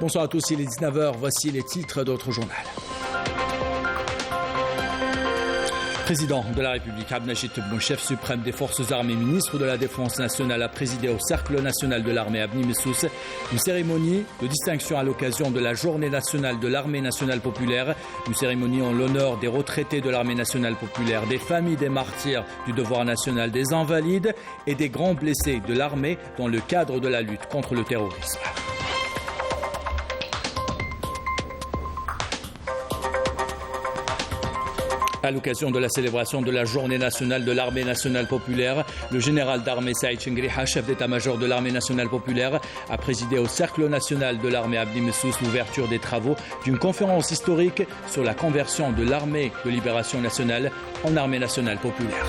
Bonsoir à tous, il est 19h, voici les titres d'autres journaux. Président de la République, Abdelmajid Tebboune, chef suprême des forces armées, ministre de la Défense nationale, a présidé au Cercle national de l'armée à Bni Messous une cérémonie de distinction à l'occasion de la Journée nationale de l'armée nationale populaire. Une cérémonie en l'honneur des retraités de l'armée nationale populaire, des familles des martyrs du devoir national, des invalides et des grands blessés de l'armée dans le cadre de la lutte contre le terrorisme. À l'occasion de la célébration de la Journée nationale de l'armée nationale populaire, le général d'armée Saïd Chengriha, chef d'état-major de l'armée nationale populaire, a présidé au Cercle national de l'armée à Bni Messous l'ouverture des travaux d'une conférence historique sur la conversion de l'armée de libération nationale en armée nationale populaire.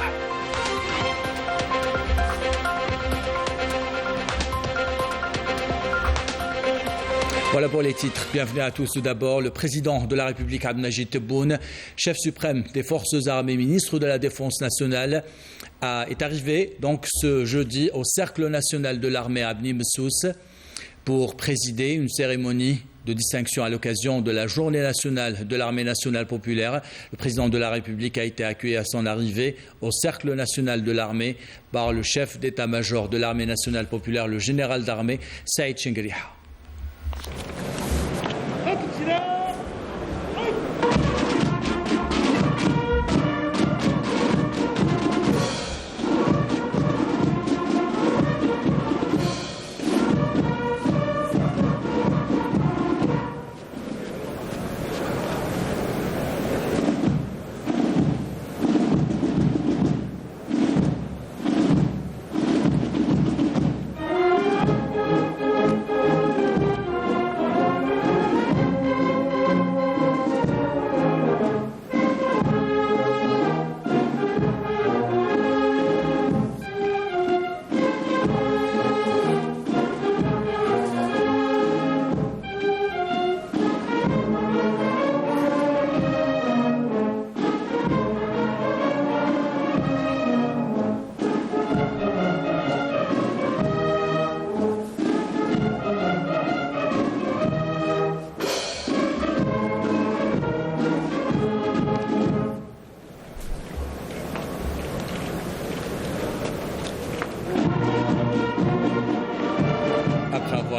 Voilà pour les titres. Bienvenue à tous. Tout d'abord, le président de la République, Abdelmajid Tebboune, chef suprême des forces armées, ministre de la Défense nationale, est arrivé donc ce jeudi au Cercle national de l'armée à Bni Messous pour présider une cérémonie de distinction à l'occasion de la Journée nationale de l'armée nationale populaire. Le président de la République a été accueilli à son arrivée au Cercle national de l'armée par le chef d'état-major de l'armée nationale populaire, le général d'armée Saïd Chengriha.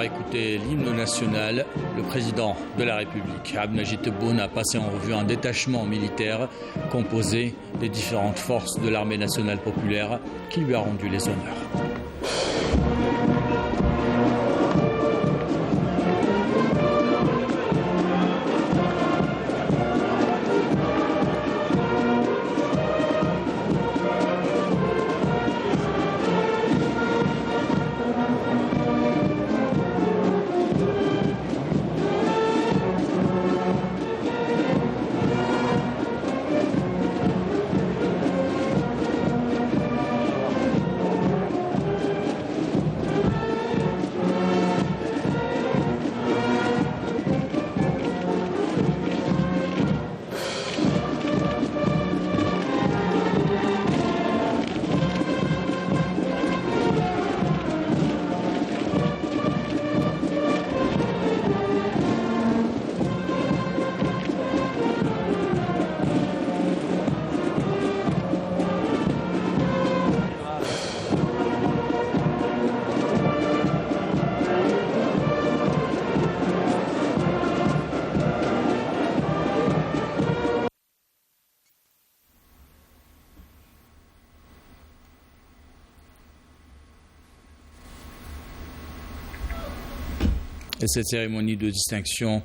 Écoutez l'hymne national, le président de la République, Abdelmajid Tebboune, a passé en revue un détachement militaire composé des différentes forces de l'armée nationale populaire qui lui a rendu les honneurs. Et cette cérémonie de distinction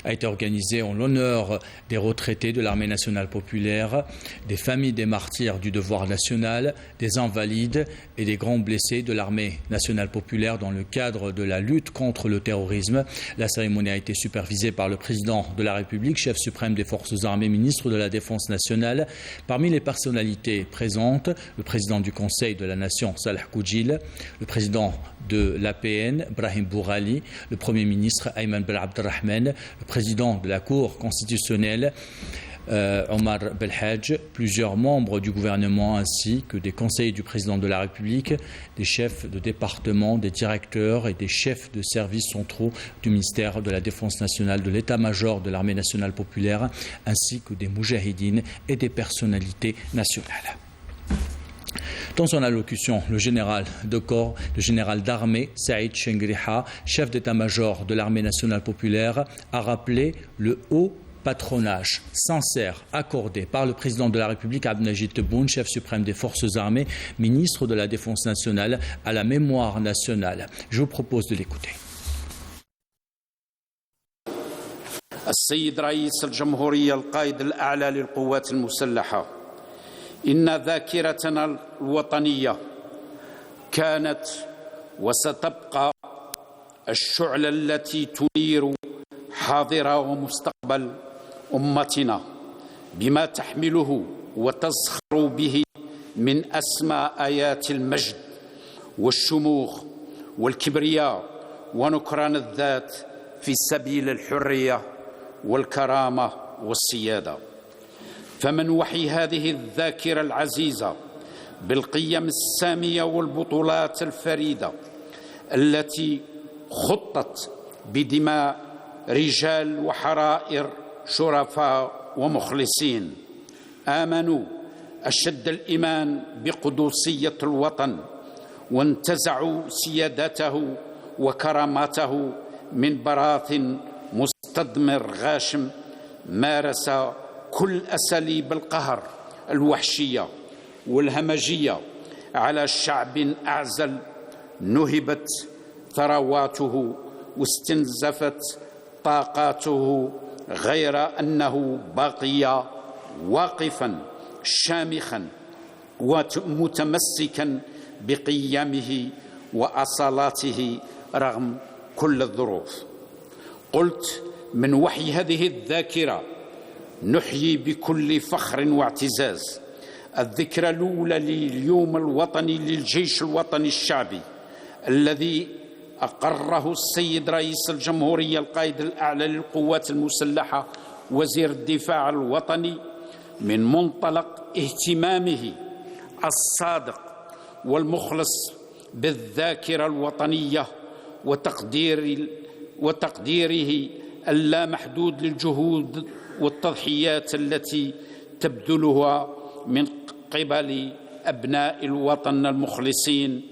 a été organisée en l'honneur des retraités de l'armée nationale populaire, des familles des martyrs du devoir national, des invalides et des grands blessés de l'armée nationale populaire dans le cadre de la lutte contre le terrorisme. La cérémonie a été supervisée par le président de la République, chef suprême des forces armées, ministre de la Défense nationale. Parmi les personnalités présentes, le président du Conseil de la Nation, Salah Koudjil, le président de l'APN, Brahim Bourali, le Premier ministre, Ayman Ben Abdelrahman, le président de la Cour constitutionnelle, Omar Belhadj, plusieurs membres du gouvernement ainsi que des conseillers du président de la République, des chefs de département, des directeurs et des chefs de services centraux du ministère de la Défense nationale, de l'état-major de l'armée nationale populaire, ainsi que des moujahidines et des personnalités nationales. Dans son allocution, le général de corps, le général d'armée Saïd Chengriha, chef d'état-major de l'armée nationale populaire, a rappelé le haut patronage sincère accordé par le président de la République Abdelmajid Tebboune, chef suprême des forces armées, ministre de la Défense nationale, à la mémoire nationale. Je vous propose de l'écouter. السيد رئيس الجمهورية القائد الأعلى للقوات المسلحة، إن ذاكرتنا الوطنية كانت وستبقى الشعلة التي تنير حاضر ومستقبل أمتنا بما تحمله وتزخر به من أسمى آيات المجد والشموخ والكبرياء ونكران الذات في سبيل الحرية والكرامة والسيادة. فمن وحي هذه الذاكرة العزيزة بالقيم السامية والبطولات الفريدة التي خطت بدماء رجال وحرائر شرفاء ومخلصين آمنوا أشد الإيمان بقدسية الوطن وانتزعوا سيادته وكرامته من براثن مستدمر غاشم مارس كل أساليب القهر الوحشية والهمجية على شعب أعزل نهبت ثرواته واستنزفت طاقاته، غير أنه بقي واقفا شامخا ومتمسكا بقيمه وأصالاته رغم كل الظروف. قلت من وحي هذه الذاكرة نحيي بكل فخر واعتزاز الذكرى الأولى لليوم الوطني للجيش الوطني الشعبي الذي أقره السيد رئيس الجمهورية القائد الأعلى للقوات المسلحة وزير الدفاع الوطني من منطلق اهتمامه الصادق والمخلص بالذاكرة الوطنية وتقديره اللامحدود للجهود والتضحيات التي تبذلها من قبل أبناء الوطن المخلصين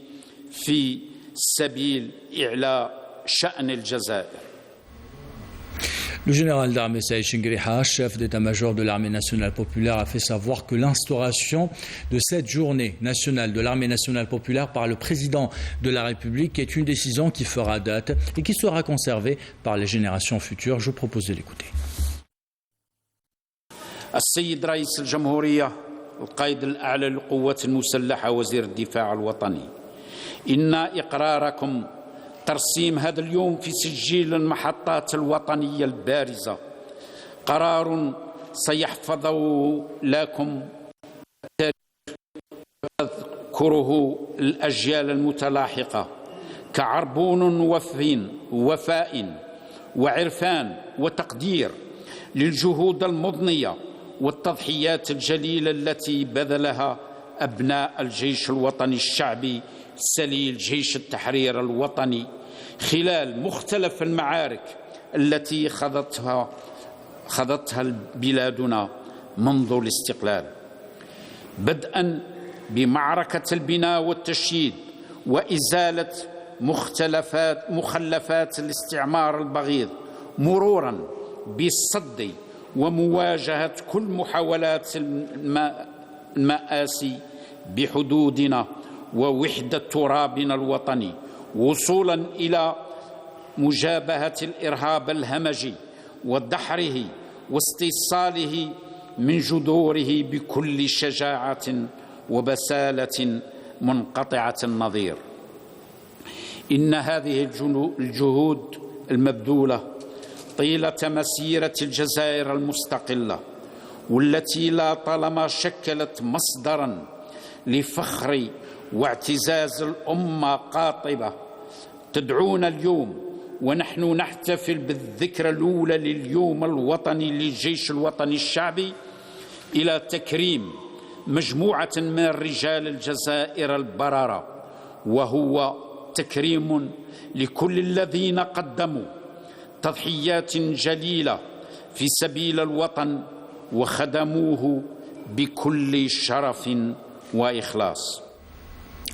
في سبيل إعلاء شأن الجزائر. Le général d'armée Saïd Chengriha, chef d'état-major de l'armée nationale populaire, a fait savoir que l'instauration de cette journée nationale de l'armée nationale populaire par le président de la République est une décision qui fera date et qui sera conservée par les générations futures. Je vous propose de l'écouter. السيد رئيس الجمهورية القائد الأعلى للقوات المسلحة وزير الدفاع الوطني، إن إقراركم ترسيم هذا اليوم في سجل المحطات الوطنية البارزة قرار سيحفظه لكم تذكره الأجيال المتلاحقة كعربون وفاء وعرفان وتقدير للجهود المضنية والتضحيات الجليلة التي بذلها أبناء الجيش الوطني الشعبي سليل جيش التحرير الوطني خلال مختلف المعارك التي خضتها بلادنا منذ الاستقلال، بدءا بمعركة البناء والتشييد وإزالة مخلفات الاستعمار البغيض، مرورا بالصد ومواجهة كل محاولات المآسي بحدودنا ووحدة ترابنا الوطني، وصولا إلى مجابهة الإرهاب الهمجي ودحره واستئصاله من جذوره بكل شجاعة وبسالة منقطعة النظير. إن هذه الجهود المبذولة طيلة مسيرة الجزائر المستقلة والتي لا طالما شكلت مصدرا لفخر واعتزاز الأمة قاطبة تدعونا اليوم ونحن نحتفل بالذكرى الأولى لليوم الوطني للجيش الوطني الشعبي إلى تكريم مجموعة من الرجال الجزائر البررة، وهو تكريم لكل الذين قدموا تضحيات جليلة في سبيل الوطن وخدموه بكل شرف وإخلاص.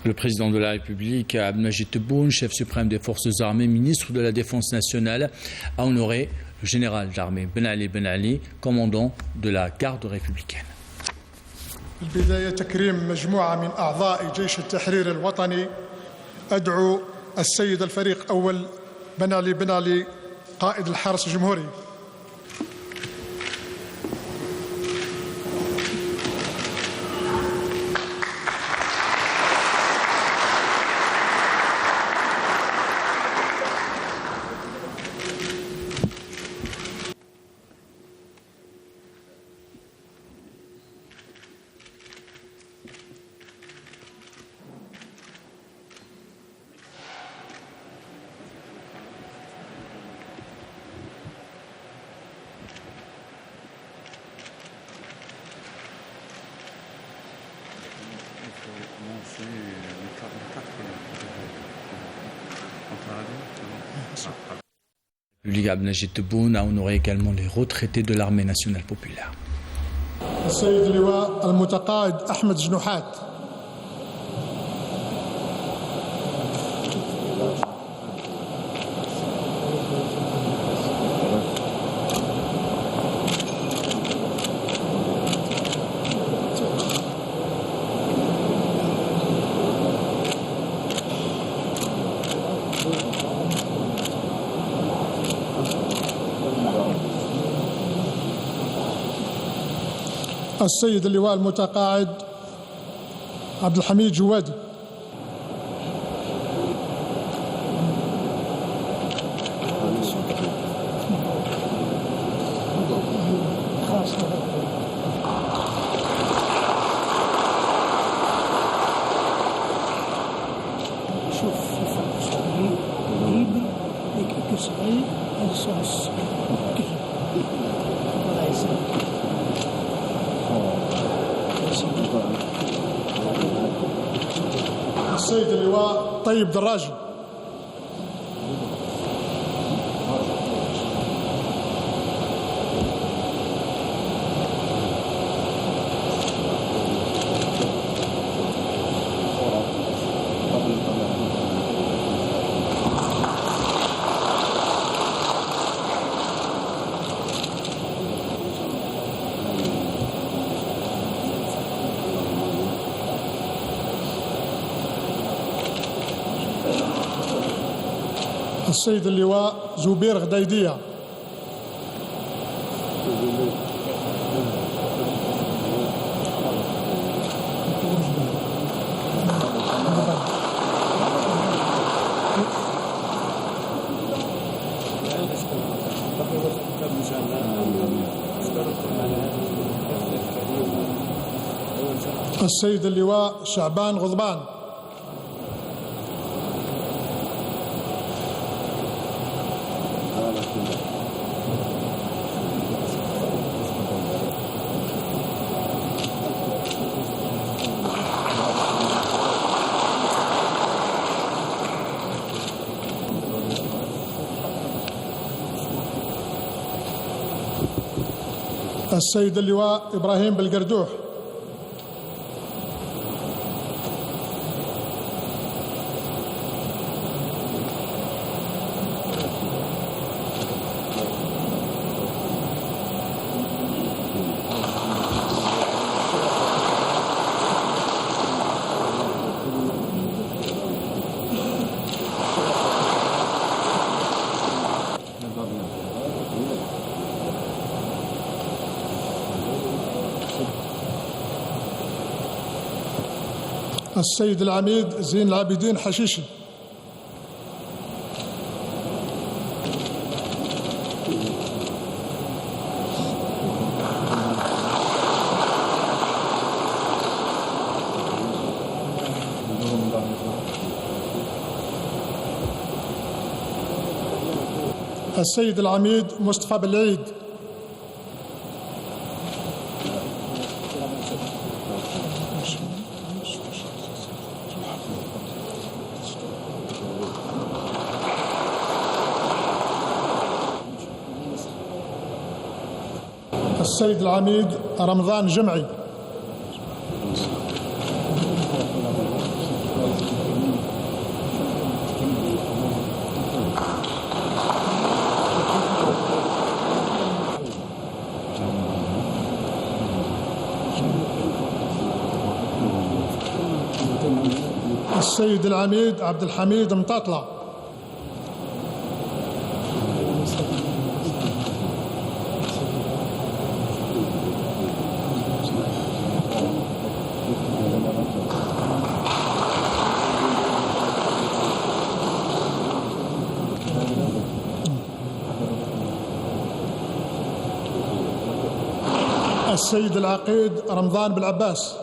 Le président de la République, Abdelmadjid Tebboune, chef suprême des forces armées, ministre de la Défense nationale, a honoré le général d'armée Ben Ali, commandant de la garde républicaine. البداية تكريم مجموعة من أعضاء جيش التحرير الوطني. أدعو السيد الفريق أول بن علي قائد الحرس الجمهوري. Le Ligue Abdelmadjid Tebboune a honoré également les retraités de l'armée nationale populaire. السيد اللواء المتقاعد أحمد جنوحات. السيد اللواء المتقاعد عبد الحميد جوادي. السيد اللواء طيب دراجي. السيد اللواء زبير غدايدية. السيد اللواء شعبان غضبان. السيد اللواء إبراهيم بالقردوح. السيد العميد زين العابدين حشيشي. السيد العميد مصطفى بالعيد. السيد العميد رمضان جمعي. السيد العميد عبد الحميد مطاطلة. السيد العقيد رمضان بالعباس.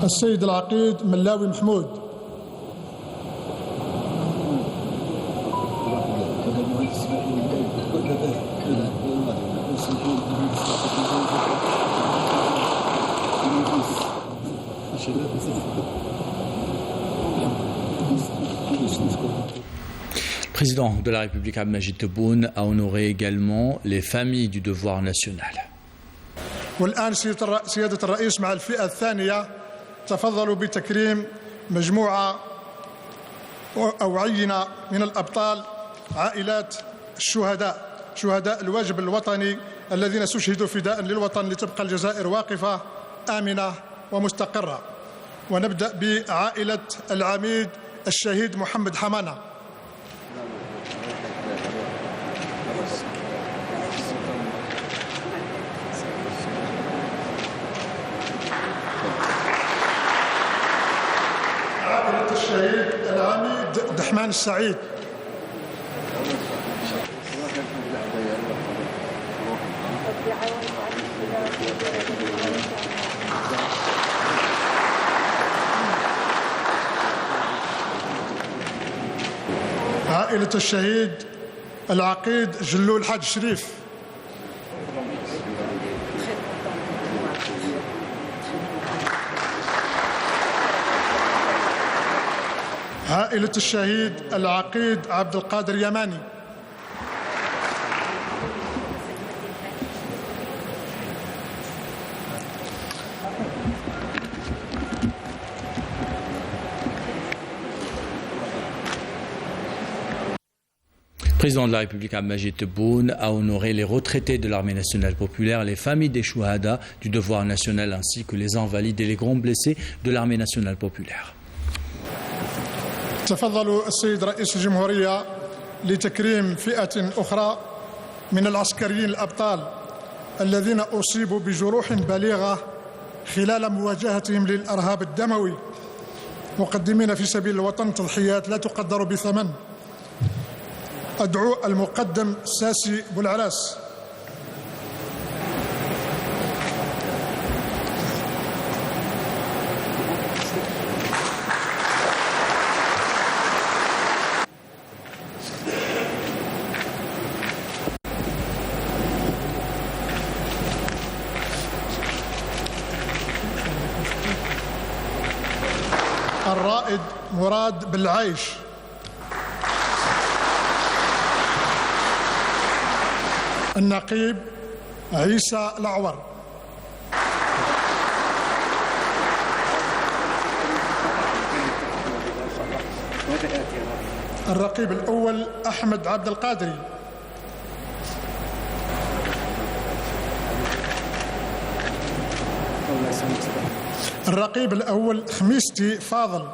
السيد العقيد ملاوي محمود. Le président de la République Abdelmajid Tebboune a honoré également les familles du devoir national. والآن سيادة الرئيس مع الفئة الثانية تفضلوا بتكريم مجموعة أو عينة من الأبطال عائلات الشهداء، شهداء الواجب الوطني الذين استشهدوا فداء للوطن لتبقى الجزائر واقفة آمنة ومستقرة. ونبدأ بعائلة العميد الشهيد محمد حمانة. عائلة الشهيد العميد دحمان السعيد. عائلة الشهيد العقيد جلول حاج شريف. عائلة الشهيد العقيد عبد القادر يماني. Le président de la République Abdelmajid Tebboune a honoré les retraités de l'armée nationale populaire, les familles des chouhadas du devoir national ainsi que les invalides et les grands blessés de l'armée nationale populaire. تفضل السيد رئيس الجمهورية لتكريم فئة أخرى من العسكريين الأبطال الذين أصيبوا بجروح بالغة خلال مواجهتهم للإرهاب الدموي، مقدمين في سبيل الوطن تضحيات لا تقدر بثمن. أدعو المقدم ساسي بولعراس. الرائد مراد بالعيش. النقيب عيسى العور. الرقيب الأول أحمد عبد القادري. الرقيب الأول خميستي فاضل.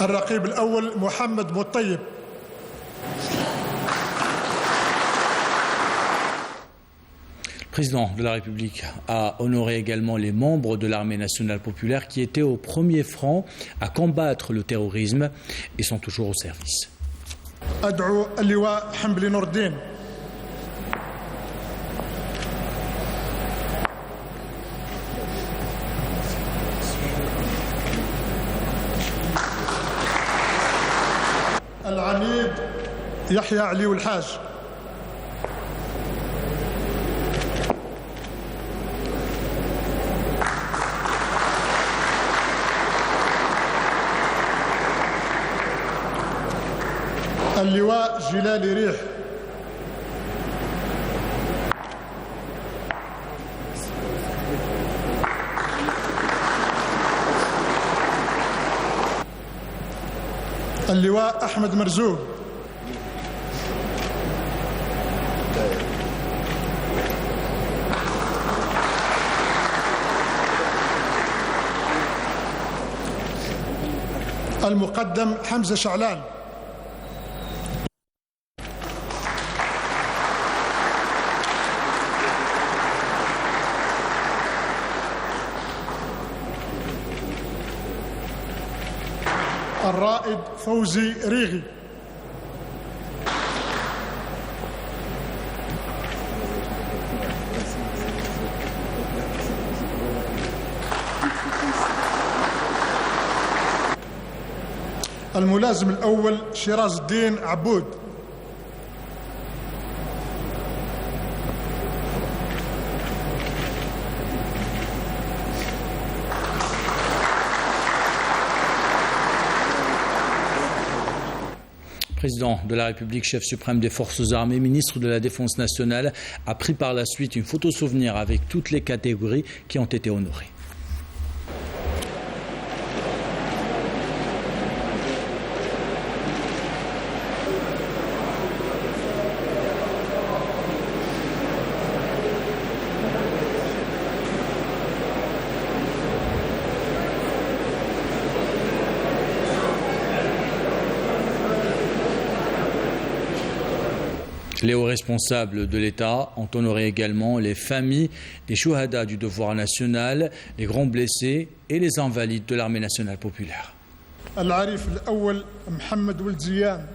الرقيب الأول محمد مطيب. Le président de la République a honoré également les membres de l'armée nationale populaire qui étaient au premier front à combattre le terrorisme et sont toujours au service. أدعو اللواء حنبلي نور الدين العميد يحيى علي والحاج اللواء جلالي ريح اللواء أحمد مرزوق المقدم حمزة شعلان الرائد فوزي ريغي الملازم الأول شيراز الدين عبود Président de la République, chef suprême des forces armées, ministre de la Défense nationale, a pris par la suite une photo souvenir avec toutes les catégories qui ont été honorées. Les hauts responsables de l'État ont honoré également les familles des chouhadas du devoir national, les grands blessés et les invalides de l'armée nationale populaire. العريف الأول محمد ولد زيان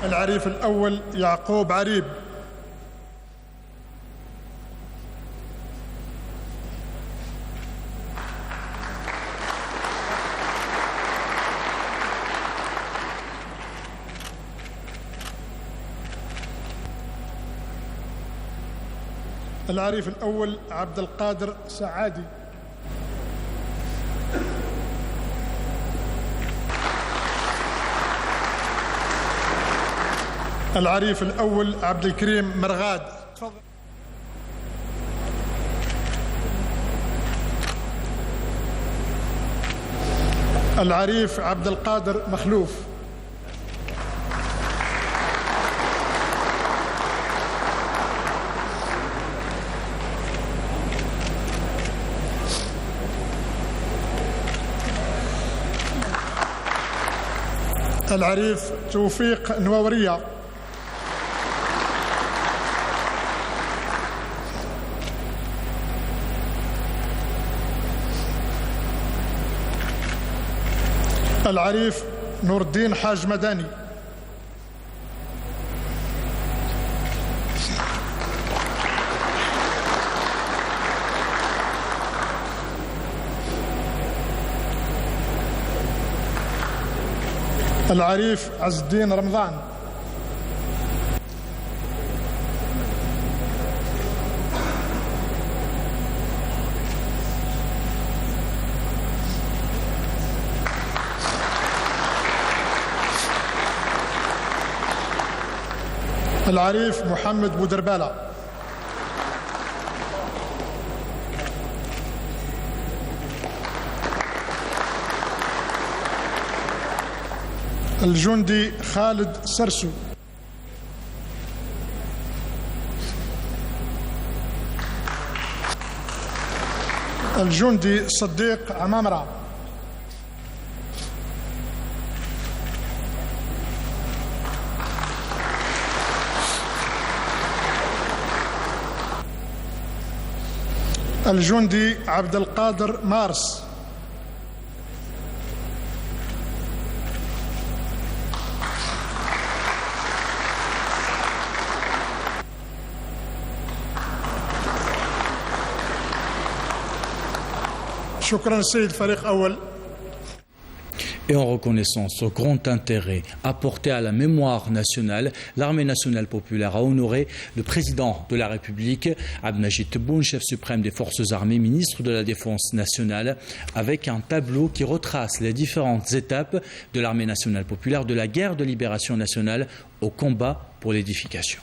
العريف الأول يعقوب عريب العريف الأول عبد القادر سعادي العريف الأول عبد الكريم مرغاد تفضل. العريف عبد القادر مخلوف العريف توفيق نواورية العريف نور الدين حاج مداني العريف عز الدين رمضان العريف محمد بودربالة الجندي خالد سرسو الجندي صديق عمامرة. الجندي عبد القادر مارس. شكرا السيد فريق أول. Et en reconnaissance au grand intérêt apporté à la mémoire nationale, l'armée nationale populaire a honoré le président de la République, Abdelmajid Tebboune, chef suprême des forces armées, ministre de la Défense nationale, avec un tableau qui retrace les différentes étapes de l'armée nationale populaire, de la guerre de libération nationale au combat pour l'édification.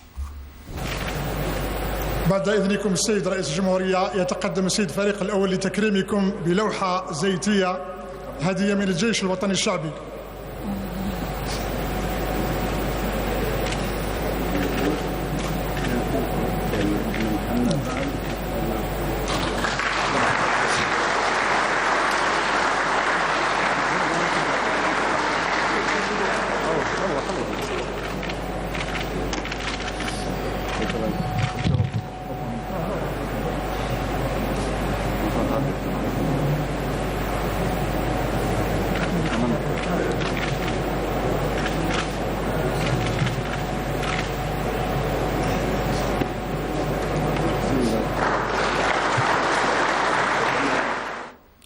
بعد إذنكم السيد رئيس الجمهورية، يتقدم السيد الفريق الأول لتكريمكم بلوحة زيتية هدية من الجيش الوطني الشعبي.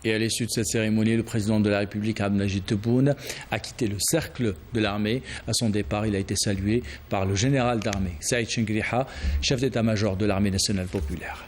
Et à l'issue de cette cérémonie, le président de la République, Abdelmajid Tebboune, a quitté le cercle de l'armée. À son départ, il a été salué par le général d'armée, Saïd Chengriha, chef d'état-major de l'armée nationale populaire.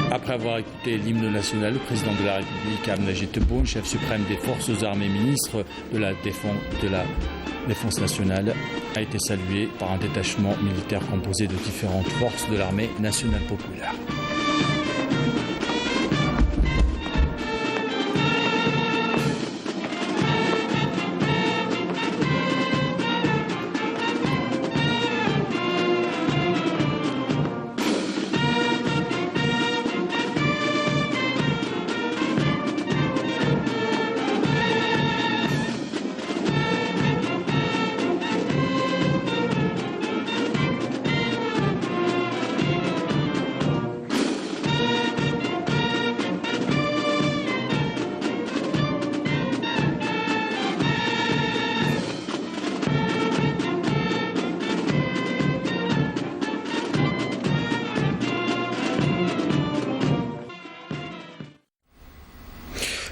Après avoir écouté l'hymne national, le président de la République, Abdelmajid Tebboune, chef suprême des forces armées, ministre de la Défense nationale, a été salué par un détachement militaire composé de différentes forces de l'armée nationale populaire.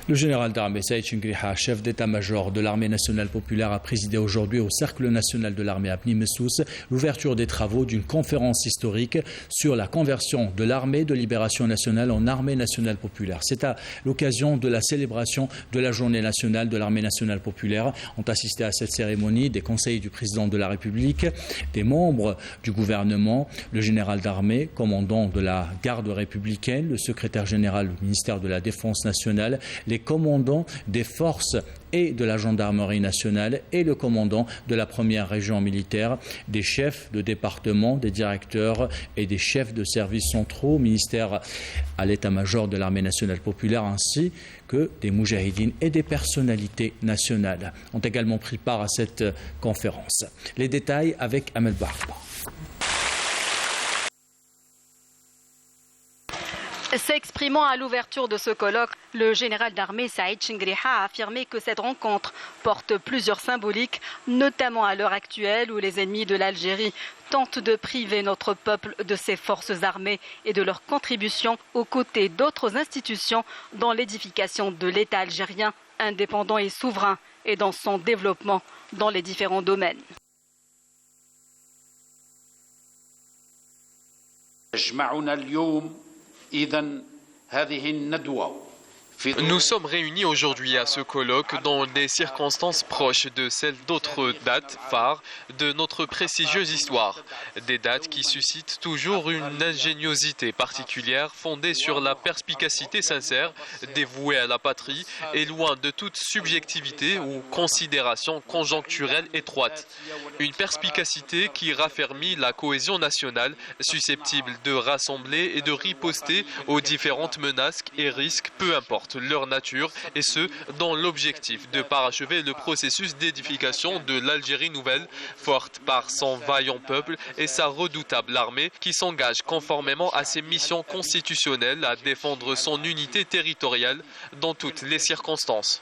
Le général d'armée Saïd Chengriha, chef d'état-major de l'armée nationale populaire, a présidé aujourd'hui au Cercle national de l'armée à Bni Messous l'ouverture des travaux d'une conférence historique sur la conversion de l'armée de libération nationale en armée nationale populaire. C'est à l'occasion de la célébration de la journée nationale de l'armée nationale populaire. Ont assisté à cette cérémonie des conseillers du président de la République, des membres du gouvernement, le général d'armée, commandant de la garde républicaine, le secrétaire général du ministère de la Défense nationale, les les commandants des forces et de la gendarmerie nationale et le commandant de la première région militaire, des chefs de département, des directeurs et des chefs de services centraux, ministères à l'état-major de l'armée nationale populaire, ainsi que des moujahidines et des personnalités nationales ont également pris part à cette conférence. Les détails avec Amel Barba. S'exprimant à l'ouverture de ce colloque, le général d'armée Saïd Chingriha a affirmé que cette rencontre porte plusieurs symboliques, notamment à l'heure actuelle où les ennemis de l'Algérie tentent de priver notre peuple de ses forces armées et de leur contribution aux côtés d'autres institutions dans l'édification de l'État algérien indépendant et souverain et dans son développement dans les différents domaines. Nous sommes réunis aujourd'hui à ce colloque dans des circonstances proches de celles d'autres dates phares de notre prestigieuse histoire. Des dates qui suscitent toujours une ingéniosité particulière fondée sur la perspicacité sincère, dévouée à la patrie et loin de toute subjectivité ou considération conjoncturelle étroite. Une perspicacité qui raffermit la cohésion nationale, susceptible de rassembler et de riposter aux différentes menaces et risques, peu importe leur nature, et ce, dans l'objectif de parachever le processus d'édification de l'Algérie nouvelle, forte par son vaillant peuple et sa redoutable armée qui s'engage conformément à ses missions constitutionnelles à défendre son unité territoriale dans toutes les circonstances.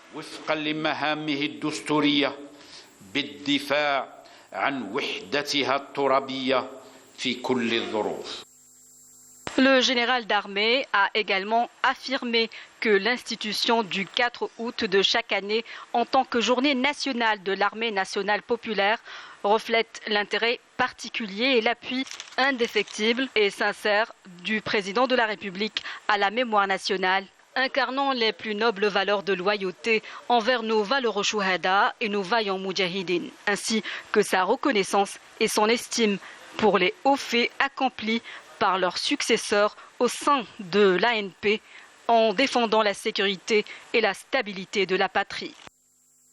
Le général d'armée a également affirmé que l'institution du 4 août de chaque année en tant que journée nationale de l'armée nationale populaire reflète l'intérêt particulier et l'appui indéfectible et sincère du président de la République à la mémoire nationale, incarnant les plus nobles valeurs de loyauté envers nos valeureux chouhada et nos vaillants moudjahidines, ainsi que sa reconnaissance et son estime pour les hauts faits accomplis par leurs successeurs au sein de l'ANP en défendant la sécurité et la stabilité de la patrie.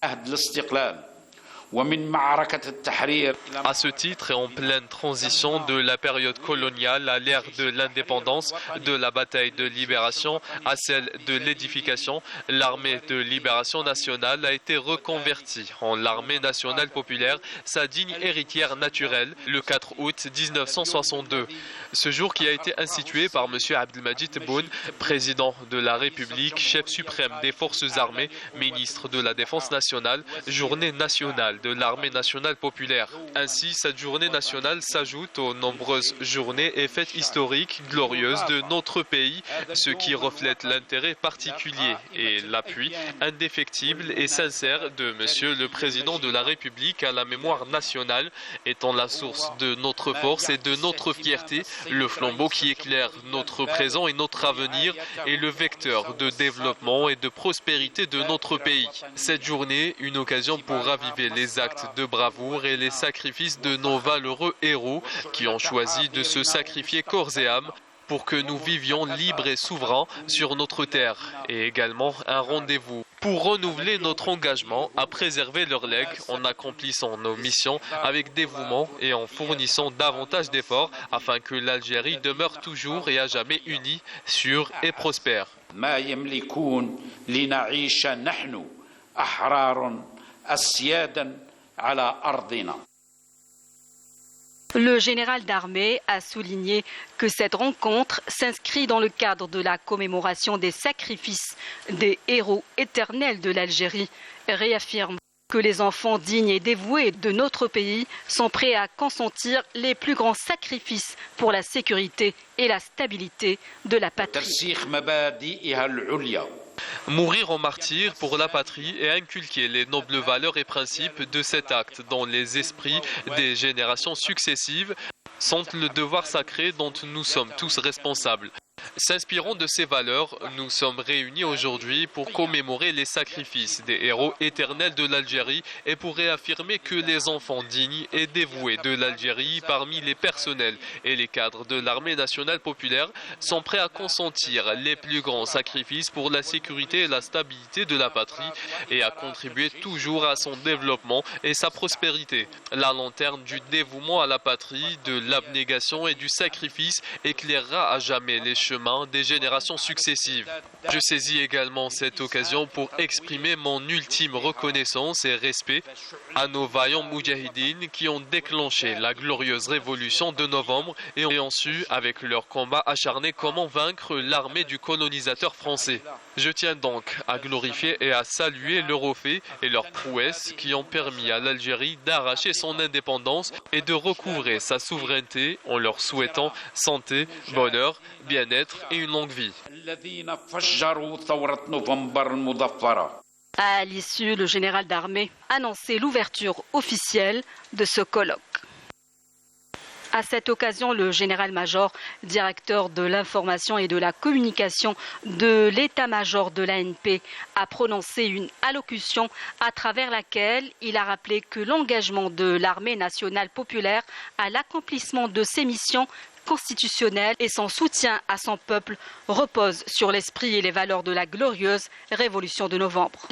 À ce titre, et en pleine transition de la période coloniale à l'ère de l'indépendance, de la bataille de libération à celle de l'édification, l'armée de libération nationale a été reconvertie en l'armée nationale populaire, sa digne héritière naturelle, le 4 août 1962. Ce jour qui a été institué par M. Abdelmadjid Tebboune, président de la République, chef suprême des forces armées, ministre de la Défense nationale, journée nationale de l'armée nationale populaire. Ainsi, cette journée nationale s'ajoute aux nombreuses journées et fêtes historiques glorieuses de notre pays, ce qui reflète l'intérêt particulier et l'appui indéfectible et sincère de Monsieur le Président de la République à la mémoire nationale, étant la source de notre force et de notre fierté, le flambeau qui éclaire notre présent et notre avenir et le vecteur de développement et de prospérité de notre pays. Cette journée, une occasion pour raviver les actes de bravoure et les sacrifices de nos valeureux héros qui ont choisi de se sacrifier corps et âme pour que nous vivions libres et souverains sur notre terre, et également un rendez-vous pour renouveler notre engagement à préserver leurs legs en accomplissant nos missions avec dévouement et en fournissant davantage d'efforts afin que l'Algérie demeure toujours et à jamais unie, sûre et prospère. Le général d'armée a souligné que cette rencontre s'inscrit dans le cadre de la commémoration des sacrifices des héros éternels de l'Algérie et réaffirme que les enfants dignes et dévoués de notre pays sont prêts à consentir les plus grands sacrifices pour la sécurité et la stabilité de la patrie. Mourir en martyr pour la patrie et inculquer les nobles valeurs et principes de cet acte dans les esprits des générations successives sont le devoir sacré dont nous sommes tous responsables. S'inspirant de ces valeurs, nous sommes réunis aujourd'hui pour commémorer les sacrifices des héros éternels de l'Algérie et pour réaffirmer que les enfants dignes et dévoués de l'Algérie parmi les personnels et les cadres de l'armée nationale populaire sont prêts à consentir les plus grands sacrifices pour la sécurité et la stabilité de la patrie et à contribuer toujours à son développement et sa prospérité. La lanterne du dévouement à la patrie, de l'abnégation et du sacrifice éclairera à jamais les chemins des générations successives. Je saisis également cette occasion pour exprimer mon ultime reconnaissance et respect à nos vaillants moudjahidines qui ont déclenché la glorieuse révolution de novembre et ont su, avec leur combat acharné, comment vaincre l'armée du colonisateur français. Je tiens donc à glorifier et à saluer leurs faits et leurs prouesses qui ont permis à l'Algérie d'arracher son indépendance et de recouvrer sa souveraineté en leur souhaitant santé, bonheur, bien-être et une longue vie. À l'issue, le général d'armée a annoncé l'ouverture officielle de ce colloque. À cette occasion, le général-major, directeur de l'information et de la communication de l'état-major de l'ANP, a prononcé une allocution à travers laquelle il a rappelé que l'engagement de l'armée nationale populaire à l'accomplissement de ses missions constitutionnelles et son soutien à son peuple repose sur l'esprit et les valeurs de la glorieuse Révolution de novembre.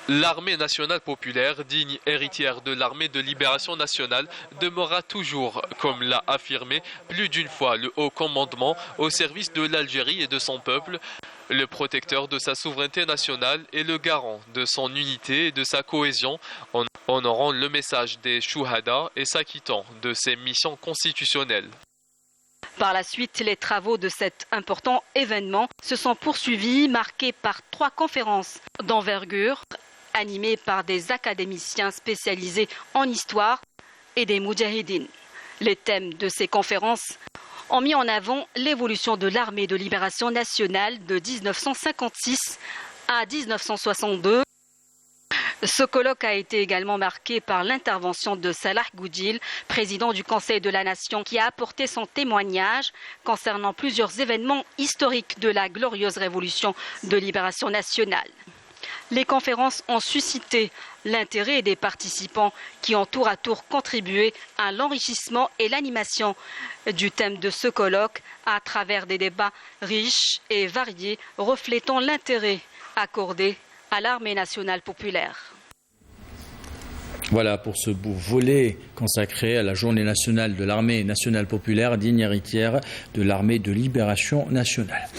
L'armée nationale populaire, digne héritière de l'armée de libération nationale, demeurera toujours, comme l'a affirmé plus d'une fois le haut commandement, au service de l'Algérie et de son peuple, le protecteur de sa souveraineté nationale et le garant de son unité et de sa cohésion, en honorant le message des Chouhada et s'acquittant de ses missions constitutionnelles. Par la suite, les travaux de cet important événement se sont poursuivis, marqués par 3 conférences d'envergure, animées par des académiciens spécialisés en histoire et des moudjahidines. Les thèmes de ces conférences ont mis en avant l'évolution de l'armée de libération nationale de 1956 à 1962. Ce colloque a été également marqué par l'intervention de Salah Goudil, président du Conseil de la Nation, qui a apporté son témoignage concernant plusieurs événements historiques de la glorieuse révolution de libération nationale. Les conférences ont suscité l'intérêt des participants qui ont tour à tour contribué à l'enrichissement et l'animation du thème de ce colloque à travers des débats riches et variés reflétant l'intérêt accordé à l'armée nationale populaire. Voilà pour ce beau volet consacré à la journée nationale de l'armée nationale populaire, digne héritière de l'armée de libération nationale.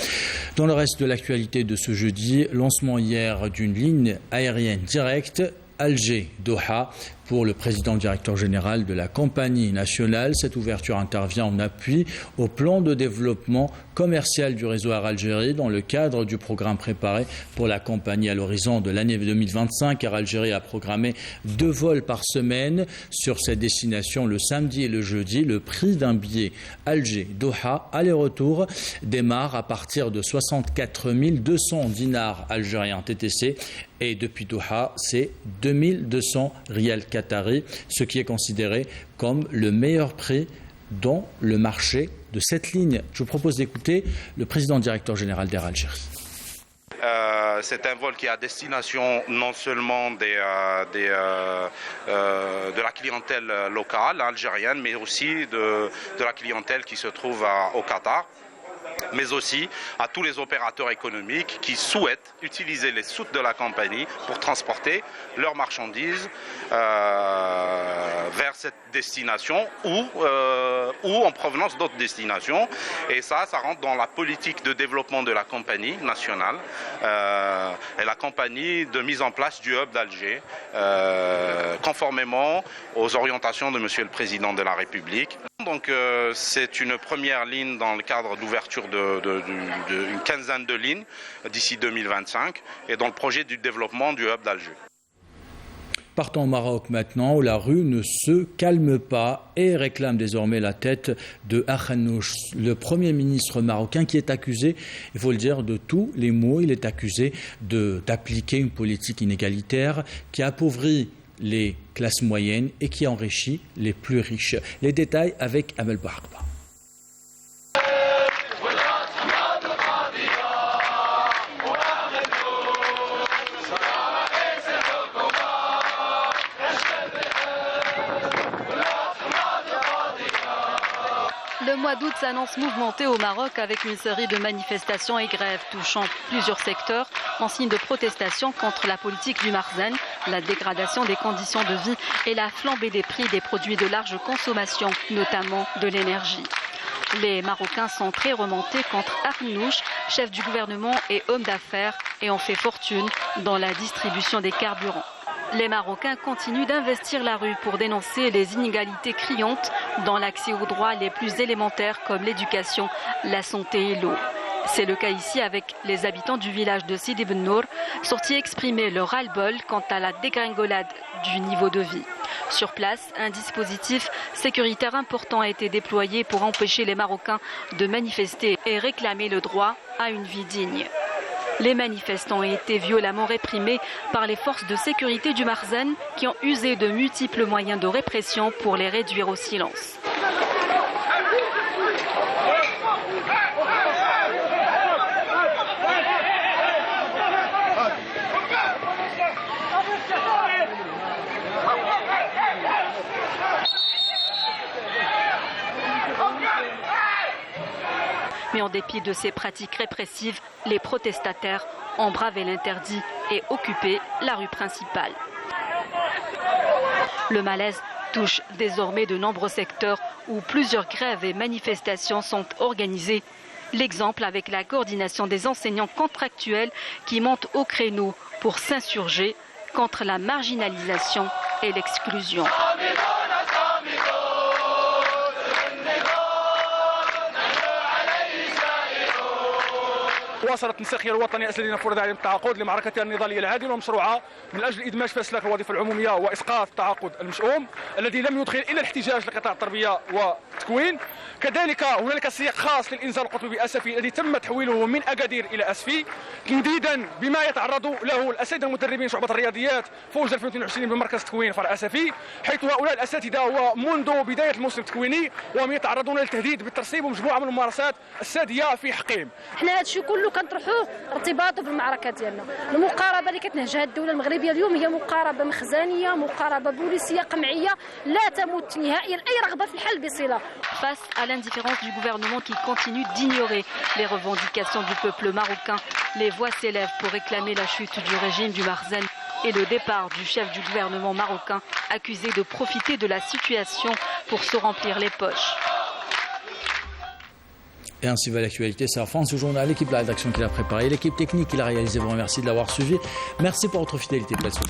Dans le reste de l'actualité de ce jeudi, lancement hier d'une ligne aérienne directe Alger-Doha pour le président directeur général de la compagnie nationale. Cette ouverture intervient en appui au plan de développement commercial du réseau Air Algérie dans le cadre du programme préparé pour la compagnie à l'horizon de l'année 2025. Air Algérie a programmé 2 vols par semaine sur cette destination le samedi et le jeudi. Le prix d'un billet Alger-Doha aller-retour démarre à partir de 64 200 dinars algériens TTC et depuis Doha, c'est 2200 rials qatari, ce qui est considéré comme le meilleur prix dans le marché de cette ligne. Je vous propose d'écouter le président directeur général d'Air Algérie. C'est un vol qui est à destination non seulement de la clientèle locale algérienne, mais aussi de la clientèle qui se trouve au Qatar, mais aussi à tous les opérateurs économiques qui souhaitent utiliser les soutes de la compagnie pour transporter leurs marchandises vers cette destination ou en provenance d'autres destinations. Et ça rentre dans la politique de développement de la compagnie nationale et la compagnie de mise en place du hub d'Alger, conformément aux orientations de Monsieur le Président de la République. Donc c'est une première ligne dans le cadre d'ouverture d'une quinzaine de lignes d'ici 2025 et dans le projet du développement du hub d'Alger. Partons au Maroc maintenant, où la rue ne se calme pas et réclame désormais la tête de Akhnouch, le Premier ministre marocain qui est accusé, il faut le dire, de tous les maux. Il est accusé d'appliquer une politique inégalitaire qui appauvrit les classes moyennes et qui enrichit les plus riches. Les détails avec Amel Baharba. Le mois d'août s'annonce mouvementé au Maroc avec une série de manifestations et grèves touchant plusieurs secteurs en signe de protestation contre la politique du Marzen, la dégradation des conditions de vie et la flambée des prix des produits de large consommation, notamment de l'énergie. Les Marocains sont très remontés contre Arnouch, chef du gouvernement et homme d'affaires, ayant fait fortune dans la distribution des carburants. Les Marocains continuent d'investir la rue pour dénoncer les inégalités criantes dans l'accès aux droits les plus élémentaires comme l'éducation, la santé et l'eau. C'est le cas ici avec les habitants du village de Sidi Ben Nour, sortis exprimer leur ras-le-bol quant à la dégringolade du niveau de vie. Sur place, un dispositif sécuritaire important a été déployé pour empêcher les Marocains de manifester et réclamer le droit à une vie digne. Les manifestants ont été violemment réprimés par les forces de sécurité du Marzen qui ont usé de multiples moyens de répression pour les réduire au silence. Mais en dépit de ces pratiques répressives, les protestataires ont bravé l'interdit et occupé la rue principale. Le malaise touche désormais de nombreux secteurs où plusieurs grèves et manifestations sont organisées. L'exemple avec la coordination des enseignants contractuels qui montent au créneau pour s'insurger contre la marginalisation et l'exclusion. واصلت التنسيقيه الوطنيه الذين فرض عليهم التعاقد لمعركتها النضاليه العادله ومشروعه من اجل الادماج في اسلاك الوظيفه العموميه واسقاط التعاقد المشؤوم الذي لم يدخل الى الاحتجاج لقطاع التربيه والتكوين. كذلك هنالك سياق خاص للانزال القطبي باسفي الذي تم تحويله من اكادير الى اسفي تنديدا بما يتعرض له الاساتذه المدربين شعبه الرياضيات فوج 2022 بمركز التكوين فرع اسفي، حيث هؤلاء الاساتذه ومنذ بدايه الموسم التكويني وهم يتعرضون للتهديد بالترسيب ومجموعه من الممارسات الساديه في حقهم. احنا هذا الشيء كله كنطرحوه ارتباطه بالمعركه ديالنا. المقاربه اللي كتنهجها الدوله المغربيه اليوم هي مقاربه مخزنيه، مقاربه بوليسيه قمعيه لا تمت نهائيا اي رغبه في الحل بصله. Face à l'indifférence du gouvernement qui continue d'ignorer les revendications du peuple marocain, les voix s'élèvent pour réclamer la chute du régime du Marzen et le départ du chef du gouvernement marocain accusé de profiter de la situation pour se remplir les poches. Et ainsi va l'actualité. C'est la France du journal, l'équipe de la rédaction qui l'a préparé, l'équipe technique qui l'a réalisé. Vous remercie de l'avoir suivi. Merci pour votre fidélité. Plaisir.